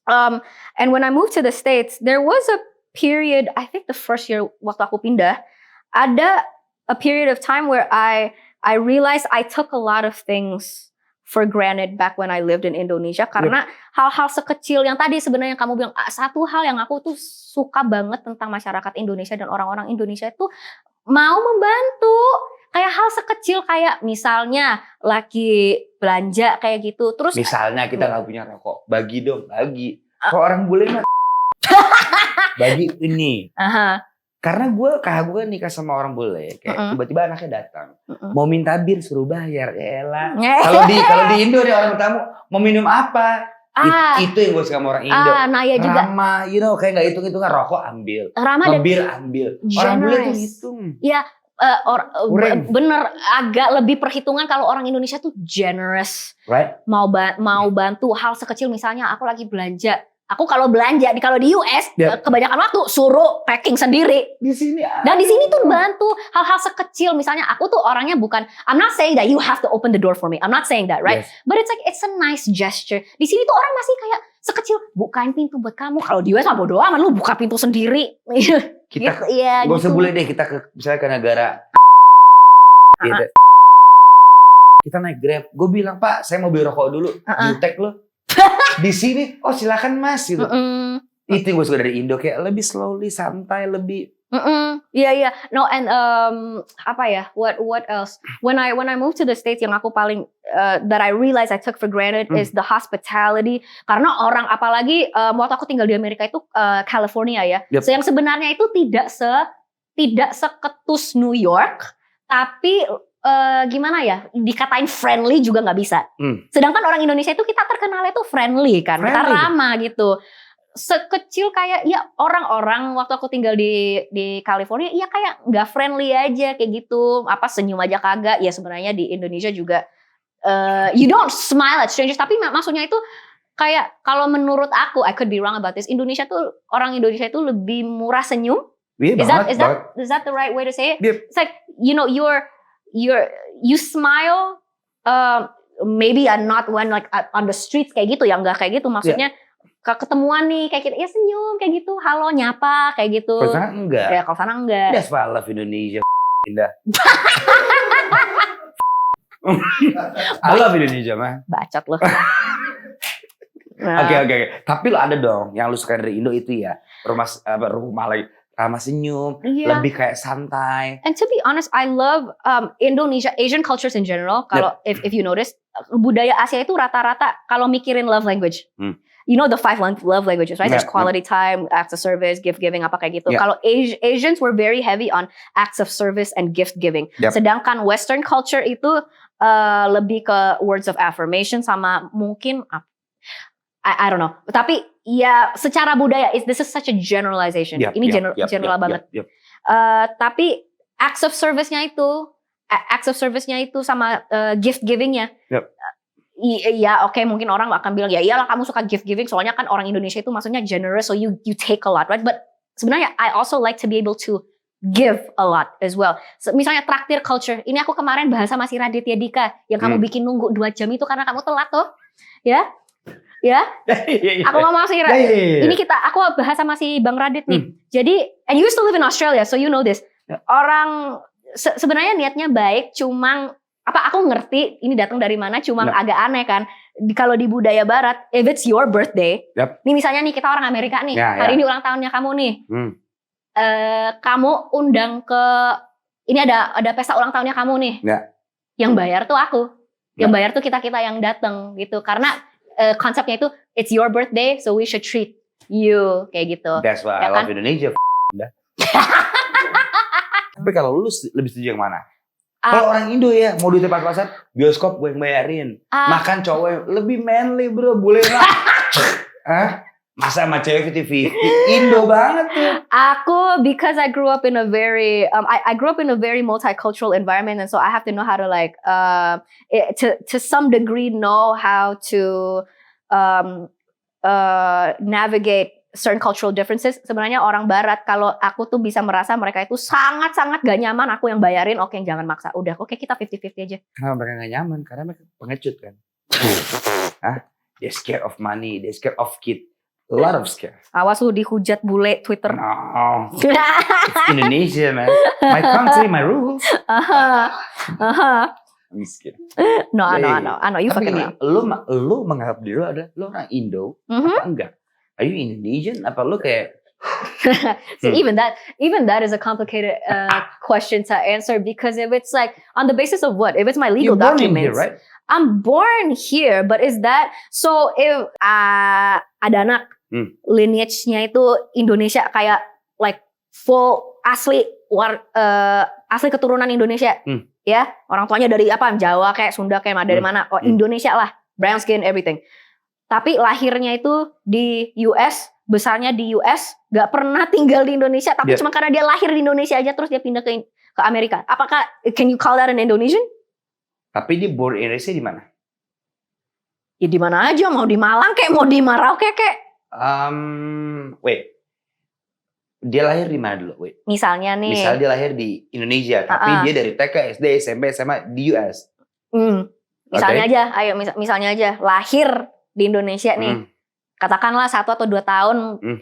And when I moved to the States, there was a period, I think the first year waktu aku pindah, ada a period of time where I realized I took a lot of things for granted back when I lived in Indonesia, karena hal-hal sekecil yang tadi sebenarnya kamu bilang. Satu hal yang aku tuh suka banget tentang masyarakat Indonesia dan orang-orang Indonesia itu mau membantu. Kayak hal sekecil, kayak misalnya lagi belanja kayak gitu, terus misalnya kita nggak punya rokok, bagi dong, bagi. Kalau orang bule mah bagi ini. Karena kakak gue nikah sama orang bule, kayak tiba-tiba anaknya datang, mau minta bir suruh bayar, elah. Kalau di Indo nih orang tamu mau minum apa, itu yang gue suka sama orang Indo. Naya juga. Ramah, kayak nggak hitung-hitungan, rokok ambil, bir ambil. Orang bule tuh hitung. Iya, bener, agak lebih perhitungan. Kalau orang Indonesia tuh generous, right? Mau bantu hal sekecil, misalnya aku lagi belanja. Aku kalau belanja kalau di US kebanyakan waktu suruh packing sendiri. Di sini dan di sini tuh bantu hal-hal sekecil. Misalnya aku tuh orangnya bukan, I'm not saying that you have to open the door for me. I'm not saying that, right? Yes. But it's like it's a nice gesture. Di sini tuh orang masih kayak sekecil bukain pintu buat kamu. Kalau di US mah bodo amat, lu buka pintu sendiri. Kita gitu, ya, gak usah gitu. boleh deh kita ke misalnya ke negara gitu. Kita naik Grab, gue bilang Pak saya mau beli rokok dulu, jutek lo. Di sini, oh silakan Mas gitu. Itu yang gue suka dari Indo, kayak lebih slowly, santai, lebih. Yeah. No, and apa ya? What else? When I moved to the States, yang aku paling that I realized I took for granted is the hospitality. Karena orang, apalagi waktu aku tinggal di Amerika itu California ya. Yep. So yang sebenarnya itu tidak seketus New York, tapi gimana ya? Dikatain friendly juga nggak bisa. Sedangkan orang Indonesia itu kita terkenalnya tuh friendly kan, kita ramah gitu. Sekecil kayak ya orang-orang waktu aku tinggal di California ya kayak nggak friendly aja kayak gitu, apa senyum aja kagak. Ya sebenarnya di Indonesia juga you don't smile at strangers, tapi maksudnya itu kayak kalau menurut aku, I could be wrong about this, orang Indonesia itu lebih murah senyum. Is that the right way to say it? Yep. It's like you smile maybe not when like on the streets kayak gitu ya, nggak kayak gitu maksudnya. Ketemuan nih kayak kita ya senyum kayak gitu, halo nyapa kayak gitu. Kalau sana enggak. Ya kalau sana enggak. That's why I love Indonesia. Indah. I love Indonesia mah. Bacot loh. Oke. Tapi lo ada dong yang lu suka dari Indo itu ya. Rumah lagi ramah senyum, lebih kayak santai. And to be honest, I love Indonesia, Asian cultures in general. Kalau if you notice, budaya Asia itu rata-rata kalau mikirin love language. You know the 5 love languages, right? There's quality time, acts of service, gift giving, apa kayak gitu. Kalau Asians were very heavy on acts of service and gift giving. Sedangkan Western culture itu lebih ke words of affirmation sama mungkin I don't know. Tapi ya secara budaya, this is such a generalization. Ini general banget. Tapi acts of service-nya itu sama gift giving-nya. Iya, oke, mungkin orang akan bilang ya iyalah kamu suka gift giving soalnya kan orang Indonesia itu maksudnya generous, so you take a lot, right? But sebenarnya I also like to be able to give a lot as well. So, misalnya traktir culture, ini aku kemarin bahas sama si Raditya Dika yang kamu bikin nunggu 2 jam itu karena kamu telat tuh, ya. Aku ngomong sama si Radit. Ini aku bahas sama si Bang Radit nih. Jadi, and you used to live in Australia, so you know this. Orang sebenarnya niatnya baik, cuma aku ngerti ini datang dari mana, cuma agak aneh kan. Kalau di budaya barat, if it's your birthday, nih misalnya nih kita orang Amerika nih, hari ini ulang tahunnya kamu nih, kamu undang ke, ini ada pesta ulang tahunnya kamu nih, yang bayar tuh aku, yang bayar tuh kita yang datang gitu, karena konsepnya itu it's your birthday, so we should treat you kayak gitu. That's why I love Indonesia. Tapi kalau lu lebih setuju yang mana? Kalau orang Indo ya, mau duitnya pas-pasan, bioskop gue yang bayarin. Makan cowok lebih manly bro, boleh lah. Masa sama cewek 50-50, Indo banget tuh. Aku, because I grew up in a very, I grew up in a very multicultural environment, and so I have to know how to like, to some degree know how to navigate certain cultural differences. Sebenarnya orang barat, kalau aku tuh bisa merasa mereka itu sangat-sangat gak nyaman aku yang bayarin, oke jangan maksa. Udah, oke kita 50-50 aja. Kenapa mereka gak nyaman? Karena mereka pengecut kan. They're scared of money, they're scared of kid. A lot of scare. Awas lu dihujat bule Twitter. No. It's Indonesia man. My country, my rules. I'm just kidding. No, I know. You fucking know. Lu menganggap diri lu adalah lu orang Indo, apa enggak? Are you Indonesian? Apa lu kayak See, even that is a complicated question to answer, because if it's like on the basis of what? If it's my legal You're born in documents, here, right? I'm born here, but is that so? If ada anak lineage-nya itu Indonesia kayak like full asli keturunan Indonesia, ya orang tuanya dari apa Jawa kayak Sunda kayak dari mana? Oh Indonesia lah, brown skin everything. Tapi lahirnya itu di US, besarnya di US, gak pernah tinggal di Indonesia, tapi cuma karena dia lahir di Indonesia aja terus dia pindah ke Amerika. Apakah can you call that an Indonesian? Tapi dia born in Indonesia di mana? Ya di mana aja, mau di Malang kayak mau di Merauke kayak. Wait. Dia lahir di mana dulu? Wait. Misalnya nih. Misal dia lahir di Indonesia, tapi dia dari TK, SD, SMP, SMA di US. Misalnya aja, ayo misalnya aja lahir di Indonesia nih. katakanlah 1 atau 2 tahun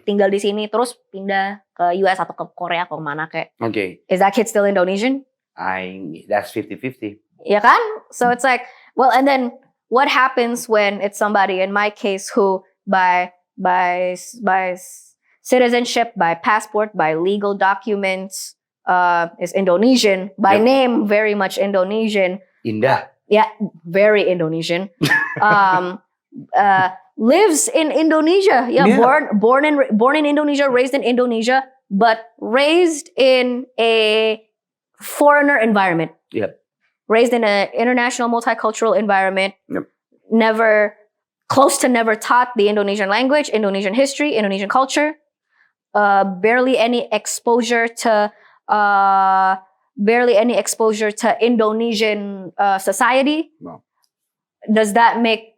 tinggal di sini terus pindah ke US atau ke Korea atau kemana kayak. Okay. Is that kid still Indonesian? That's 50-50. Ya kan? So it's like, well, and then what happens when it's somebody in my case who by citizenship, by passport, by legal documents is Indonesian, by name very much Indonesian. Indah. Yeah, very Indonesian. Lives in Indonesia. Yeah, born in Indonesia, raised in Indonesia, but raised in a foreigner environment. Yep. Raised in an international multicultural environment. Yep. Never taught the Indonesian language, Indonesian history, Indonesian culture. Barely any exposure to Indonesian society. No. Does that make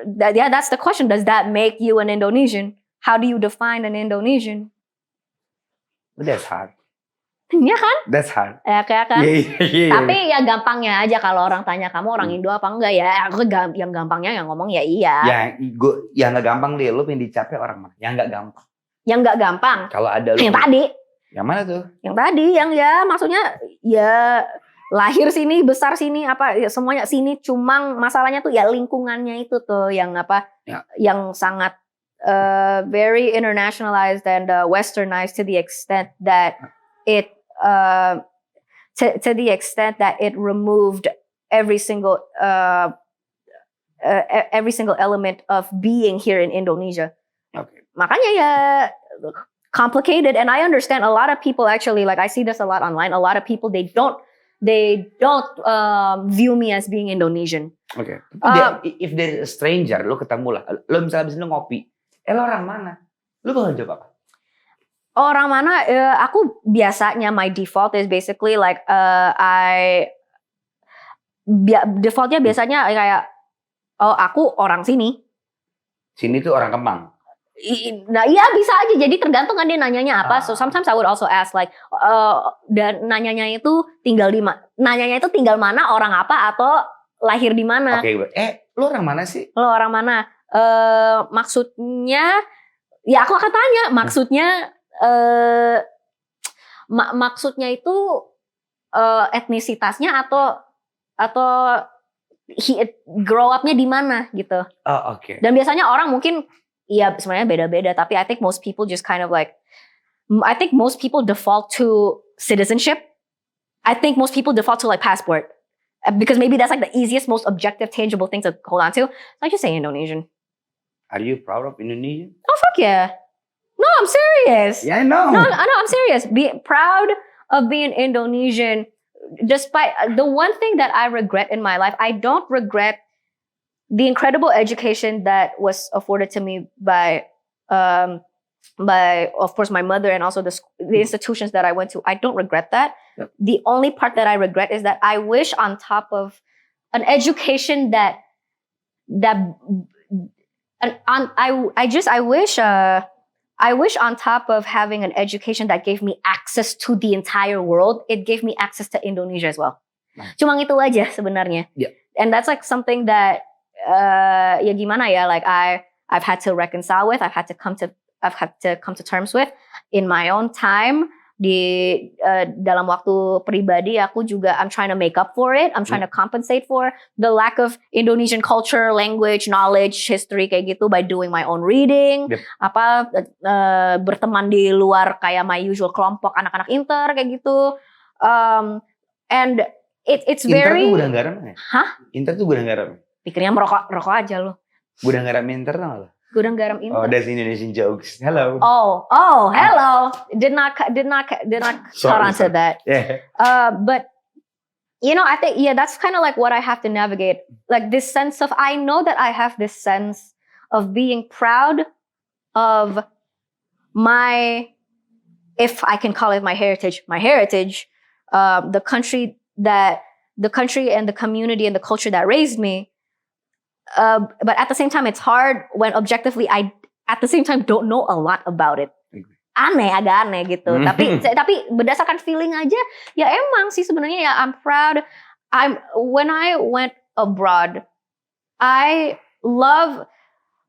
that's the question. Does that make you an Indonesian? How do you define an Indonesian? But that's hard. Ya kan? That's hard. Ya kan? Yeah. Tapi ya gampangnya aja kalau orang tanya kamu orang Indo apa enggak ya. Aku yang gampangnya yang ngomong ya iya. Yang nggak gampang deh. Lu pengen dicapai orang mana? Yang nggak gampang. Yang nggak gampang. Kalau ada lu. Yang tadi. Yang mana tuh? Yang tadi, yang ya maksudnya ya lahir sini, besar sini, apa ya semuanya sini. Cuma masalahnya tuh ya lingkungannya itu tuh yang apa? Ya. Yang sangat very internationalized and westernized to the extent that it to the extent that it removed every single element of being here in Indonesia. Okay. Makanya ya complicated, and I understand a lot of people actually, like I see this a lot online. A lot of people they don't view me as being Indonesian. Oke. If there is a stranger, lo ketemu lah, lo misalnya abis itu ngopi, lo orang mana? Lo bakal jawab apa? Orang mana? Aku biasanya my default is basically like defaultnya biasanya kayak aku orang sini. Sini tuh orang Kemang. Nah iya bisa aja. Jadi tergantung kan dia nanyanya apa. So sometimes I would also ask like dan nanyanya itu tinggal mana, orang apa, atau lahir di mana. Oke. Lo orang mana sih? Lo orang mana? Maksudnya ya aku akan tanya. Maksudnya itu etnisitasnya atau grow up-nya di mana gitu. Oh, oke. Dan biasanya orang mungkin ya sebenarnya beda-beda, tapi I think most people just kind of like most people default to citizenship. I think most people default to like passport because maybe that's like the easiest, most objective, tangible thing to hold on to. I just say Indonesian. Are you proud of Indonesia? Oh fuck yeah. No, I'm serious. Yeah, I know. No, I'm serious. Be proud of being Indonesian. Despite the one thing that I regret in my life, I don't regret the incredible education that was afforded to me by of course my mother and also the institutions that I went to. I don't regret that. Yep. The only part that I regret is that I wish on top of an education I wish on top of having an education that gave me access to the entire world, it gave me access to Indonesia as well. Cuma itu aja sebenarnya. Yeah. And that's like something that ya gimana ya, like I've had to reconcile with, I've had to come to terms with in my own time. Di dalam waktu pribadi aku juga I'm trying to make up for it. I'm trying to compensate for the lack of Indonesian culture, language, knowledge, history kayak gitu by doing my own reading. Yep. Berteman di luar kayak my usual kelompok anak-anak inter kayak gitu. And it's very. Inter tuh gudang garam ya? Hah? Inter tuh gudang garam. Pikirnya merokok aja lo. Gudang garam inter tau gak? Gudang garam inter. Oh, that's Indonesian jokes. Hello. Oh, hello. Did not caught onto that. Yeah. But you know, I think that's kind of like what I have to navigate. Like this sense of, I know that I have this sense of being proud of my, if I can call it my heritage, the country and the community and the culture that raised me. But at the same time, it's hard when objectively I, at the same time, don't know a lot about it. Agak aneh gitu. Tapi berdasarkan feeling aja, ya emang sih sebenarnya ya I'm proud. When I went abroad, I love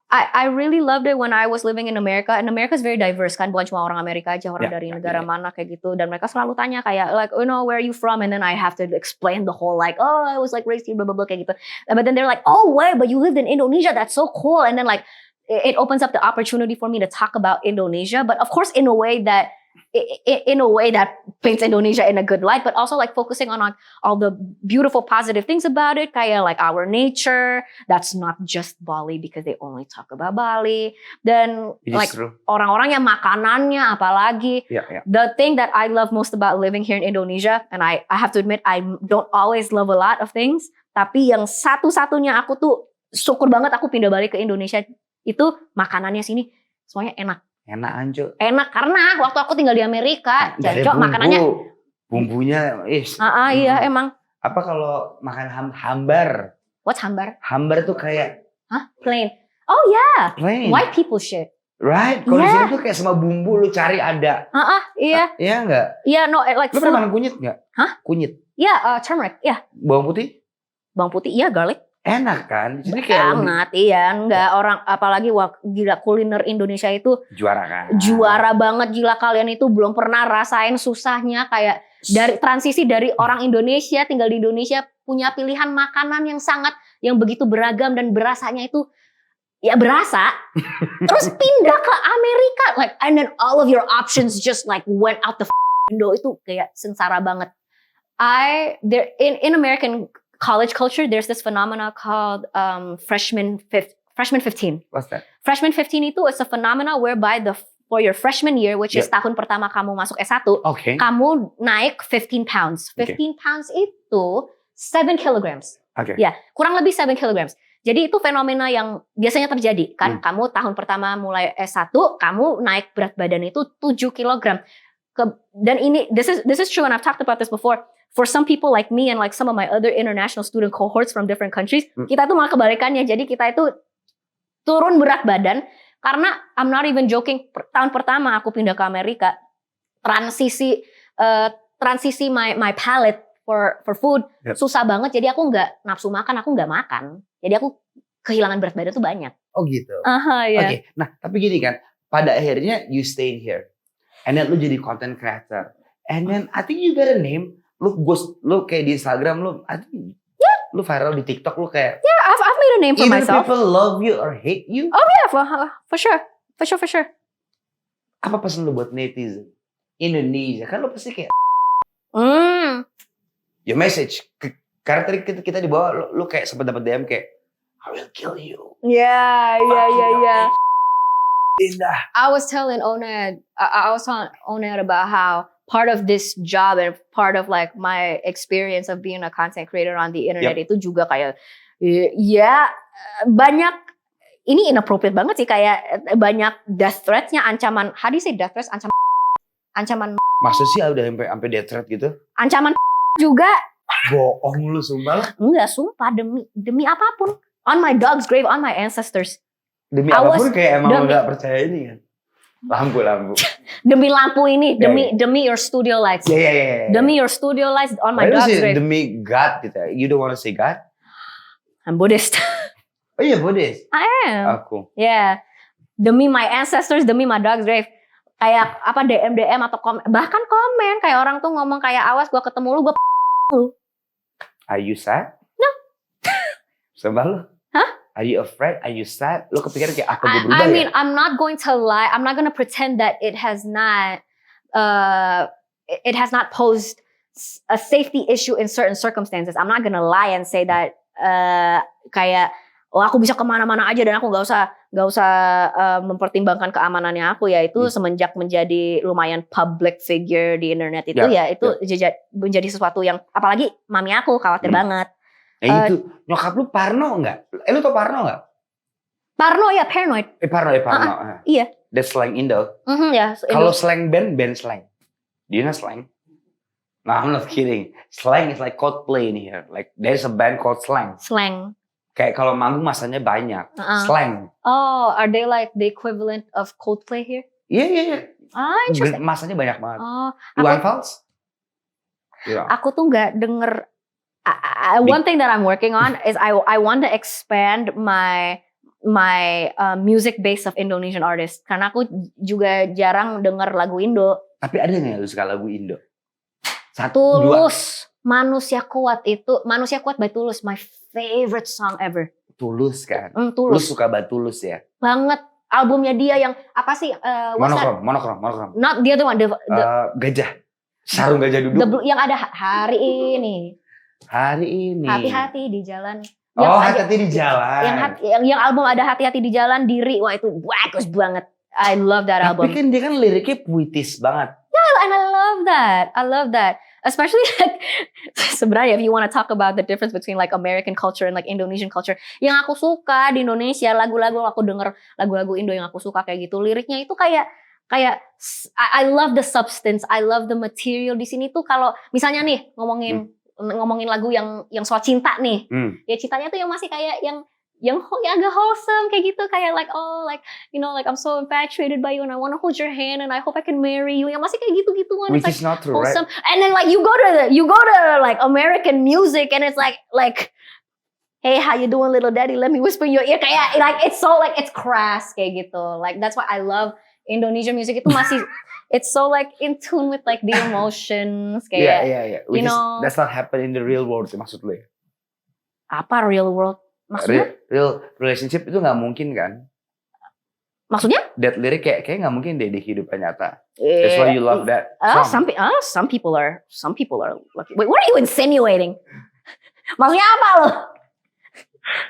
I really loved it when I was living in America. And America is very diverse kan, bukan cuma orang Amerika aja, orang Ya, dari ya, negara ya. mana kayak gitu. Dan mereka selalu tanya kayak like, you know, where are you from? And then I have to explain the whole like, oh, I was like raised here, blah blah blah kayak gitu. But then they're like, oh wait, but you lived in Indonesia, that's so cool. And then like it opens up the opportunity for me to talk about Indonesia, but of course in a way that paints Indonesia in a good light, but also like focusing on all the beautiful positive things about it, kayak like our nature. That's not just Bali because they only talk about Bali. Then It is like true. orang-orangnya, makanannya, apalagi. Yeah. The thing that I love most about living here in Indonesia, and I have to admit I don't always love a lot of things, tapi yang satu-satunya aku tuh syukur banget aku pindah balik ke Indonesia itu makanannya sini semuanya enak. Enak anjo. Enak karena waktu aku tinggal di Amerika, Gak ada Jancok makanannya. Bumbunya, Iya emang. Apa kalau makan hambar? What's hambar? Hambar tuh kayak Plain. Oh yeah, plain. white people shit. Right? Kalau di Yeah. sini tuh kayak sama bumbu lu cari ada. Iya. Iya enggak? Iya, no, like Lu food. pernah makan kunyit enggak? Hah? Kunyit. Iya, turmeric. Iya, Bawang putih? bawang putih. Iya, garlic. Enak kan? Di sini kayak lebih Banget, iya. Enggak orang, apalagi gila kuliner Indonesia itu juara kan? juara banget. Gila kalian itu belum pernah rasain susahnya kayak dari transisi dari orang Indonesia tinggal di Indonesia punya pilihan makanan yang begitu beragam dan berasanya itu ya berasa. Terus pindah ke Amerika like and then all of your options just like went out the window. Itu kayak sengsara banget. In American college culture there's this phenomena called freshman 15. What's that? Freshman 15 itu is a phenomena whereby for your freshman year, which is Yeah. tahun pertama kamu masuk S1, Oke. kamu naik 15 pounds. 15 pounds itu 7 kilograms. Oke. Ya, kurang lebih 7 kilograms. Jadi itu fenomena yang biasanya terjadi. Kan kamu tahun pertama mulai S1, kamu naik berat badan itu 7 kilogram. Dan ini, this is true and I've talked about this before. For some people like me and like some of my other international student cohorts from different countries, kita itu malah kebalikannya. Jadi kita itu turun berat badan karena I'm not even joking. Tahun pertama aku pindah ke Amerika, transisi my palate for food susah banget. Jadi aku nggak nafsu makan, aku nggak makan. Jadi aku kehilangan berat badan tuh banyak. Oh gitu. Iya. Oke. Nah, tapi gini kan, pada akhirnya you stay here. And then lu jadi content creator. And then I think you got a name. Lu kayak di Instagram lu, I think lu viral di TikTok lu kayak. Yeah, I've made a name for Either myself. people love you or hate you. Oh yeah, for sure. Apa pesan lu buat netizen Indonesia? Kan lu pasti kayak your message. Karena tadi kita di bawah lu kayak sempat dapat DM kayak I will kill you. Yeah. Indah. I was telling Oned about how part of this job and part of like my experience of being a content creator on the internet itu juga kayak ya banyak ini inappropriate banget sih, kayak banyak death threats-nya, ancaman, how do you say death threats? Ancaman Maksud sih udah sampai death threat gitu? Ancaman juga. Bohong lu sumpah. Enggak, sumpah demi apapun. On my dog's grave, on my ancestors. Demi apapun kayak emang lu gak percaya ini kan? Lampu. Demi lampu ini, demi your studio lights. Yeah. Demi your studio lights on my dog's grave. Demi God gitu. You don't want to say God? I'm Buddhist. Oh iya Buddhist. I am. Aku. Yeah. Demi my ancestors, demi my dog's grave. Kayak apa DM atau bahkan komen kayak orang tuh ngomong kayak awas gua ketemu lu, gua lu. Are you sad? No. Sumpah lu? Hah? Are you afraid? Are you sad? Lu kepikiran kayak apa gue berubah I mean, ya? I'm not going to lie. I'm not going to pretend that it has not posed a safety issue in certain circumstances. I'm not going to lie and say that kayak aku bisa kemana-mana aja dan aku nggak usah mempertimbangkan keamanannya aku ya. Itu semenjak menjadi lumayan public figure di internet itu menjadi sesuatu yang apalagi mami aku khawatir banget. Itu nyokap lu parno nggak? Lu tau parno nggak? Parno ya, paranoid. Parno. Iya. That's slang Indo. Kalau slang band slang. Do you know slang? No, I'm not kidding. Slang is like Coldplay in here. Like there's a band called Slang. Slang. Kayak kalau manggung masanya banyak. Slang. Oh, are they like the equivalent of Coldplay here? Iya. Interesting. Masanya banyak banget. Oh, Iwan Fals? Yeah. Aku tuh nggak denger. One thing that I'm working on is I want to expand my my music base of Indonesian artists. Karena aku juga jarang denger lagu Indo. Tapi ada nggak lu suka lagu Indo? Satu, dua. Tulus, Manusia Kuat by Tulus, my favorite song ever. Tulus kan? Lu Tulus suka banget Tulus ya? banget. Albumnya dia yang apa sih? Monokrom. Not the other one. Gajah. Sarung gajah duduk. Yang ada hari ini. Hati-hati di jalan. Hati-hati di jalan. Yang album ada hati-hati di jalan, Diri. Wah itu bagus banget. I love that album. Tapi kan dia kan liriknya puitis banget. And I love that. Especially like sebenarnya if you want to talk about the difference between like American culture and like Indonesian culture, yang aku suka di Indonesia lagu-lagu aku denger lagu-lagu Indo yang aku suka kayak gitu, liriknya itu kayak I love the substance, I love the material di sini tuh. Kalau misalnya nih ngomongin lagu yang soal cinta nih, ya cintanya tuh yang masih kayak yang agak wholesome kayak gitu, kayak like I'm so infatuated by you and I want to hold your hand and I hope I can marry you, yang masih kayak gitu-gituan. Which is not true, wholesome. right? And then like you go to like American music and it's like hey, how you doing little daddy, let me whisper in your ear, kayak like it's so like it's crass kayak gitu. Like that's why I love Indonesian music, itu masih it's so like in tune with like the emotions kayak yeah. Which that's not happen in the real world maksud lu ya? Apa real world? Maksudnya? Real relationship itu nggak mungkin kan? Maksudnya? That lirik kayak nggak mungkin deh di kehidupan nyata. That's why you love that song. Some people are lucky. Wait, what are you insinuating? Maksudnya apa lo?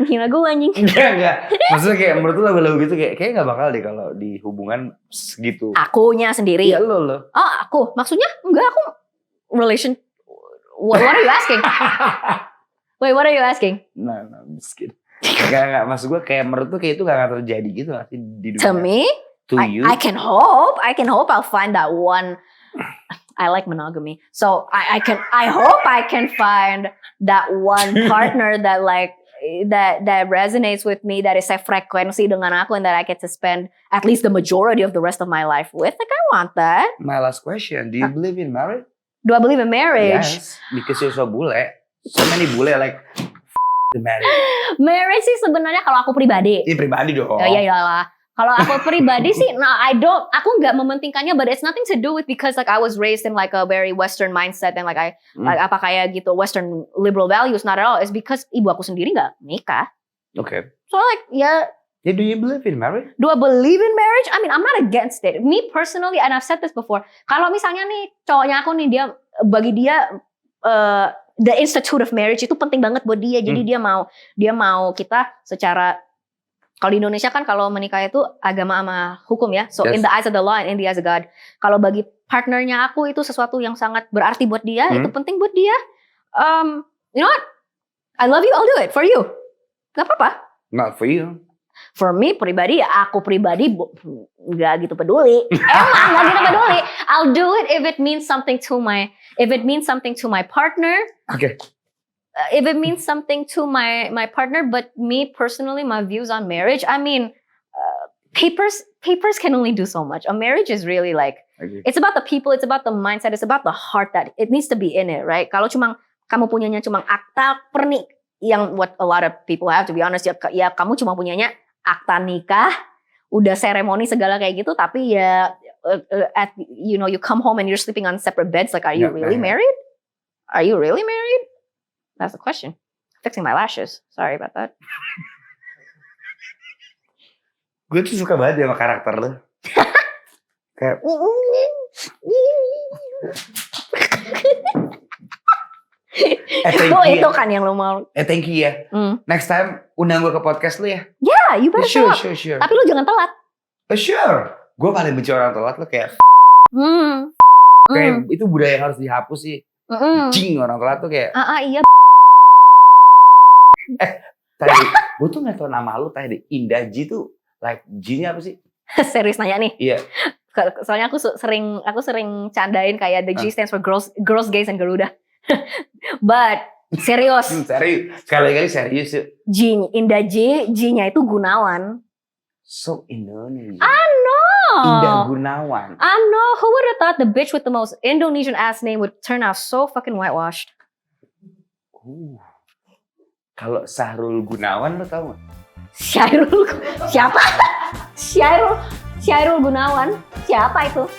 Gila gue anjing. Enggak. Maksudnya kayak menurut lu lagu-lagu gitu kayak nggak bakal deh kalau di hubungan segitu. Akunya sendiri. Ya lo. Oh aku, maksudnya enggak, aku relation. What are you asking? Wait, what are you asking? No, miskin. Enggak, maksud gue kayak menurut tuh kayak itu gak akan terjadi gitu gak sih di dunia. To me? To you? I can hope I'll find that one. I like monogamy. So I hope I can find that one partner that like that resonates with me, that is frekuensi dengan aku, and that I get to spend at least the majority of the rest of my life with. Like I want that. My last question, do you believe in marriage? Do I believe in marriage? Yes, because you're so bule. So many bule like the marriage. Marriage sih sebenarnya kalau aku pribadi. Ini pribadi dong. Iya lah. Kalau aku pribadi sih, aku nggak mementingkannya, but it's nothing to do with because like I was raised in like a very Western mindset and like like apa kayak gitu Western liberal values, not at all. It's because ibu aku sendiri nggak nikah. Okay. So like yeah, do you believe in marriage? Do I believe in marriage? I mean, I'm not against it. Me personally, and I've said this before. Kalau misalnya nih cowoknya aku nih, bagi dia the institute of marriage itu penting banget buat dia. Jadi dia mau kita secara, kalau di Indonesia kan kalau menikah itu agama sama hukum ya. So in the eyes of the law and in the eyes of God. Kalau bagi partnernya aku itu sesuatu yang sangat berarti buat dia, itu penting buat dia. You know what? I love you, I'll do it for you. Gak apa-apa. Not for you. For me pribadi, ya aku pribadi nggak gitu peduli. Emang nggak gitu peduli. I'll do it if it means something to my partner. Okay. If it means something to my partner, but me personally, my views on marriage, I mean, papers can only do so much. A marriage is really like, it's about the people, it's about the mindset, it's about the heart that it needs to be in it, right? Kalau kamu punyanya cuma akta pernik, yang what a lot of people have, to be honest, ya kamu cuma punyanya akta nikah, udah seremoni segala kayak gitu, tapi ya you come home and you're sleeping on separate beds, like are you really married? Are you really married? That's the question. Fixing my lashes. Sorry about that. Gue tuh suka banget sama karakter lo. Kayak itu kan yang lo mau. Thank you ya. Next time undang gue ke podcast lu ya. Yeah, you better show up. Sure. Tapi lu jangan telat. Sure. Gue paling benci orang telat lo kayak. Kayak itu budaya yang harus dihapus sih. Jing orang telat tuh kayak. Iya. Tadi gue tuh nggak tahu nama lu tadi. Indah Ji tuh like Ji-nya apa sih? Serius nanya nih. Iya. Soalnya aku sering candain kayak the G stands for girls, gays, and Garuda. But serius. Serius. Sekali-kali serius yuk. Indah G-nya itu Gunawan. So Indonesia. I know. Indah Gunawan. I know. Who would have thought the bitch with the most Indonesian ass name would turn out so fucking whitewashed? Kalau Sahrul Gunawan lo tau gak? Syairul siapa? Syairul Gunawan siapa itu?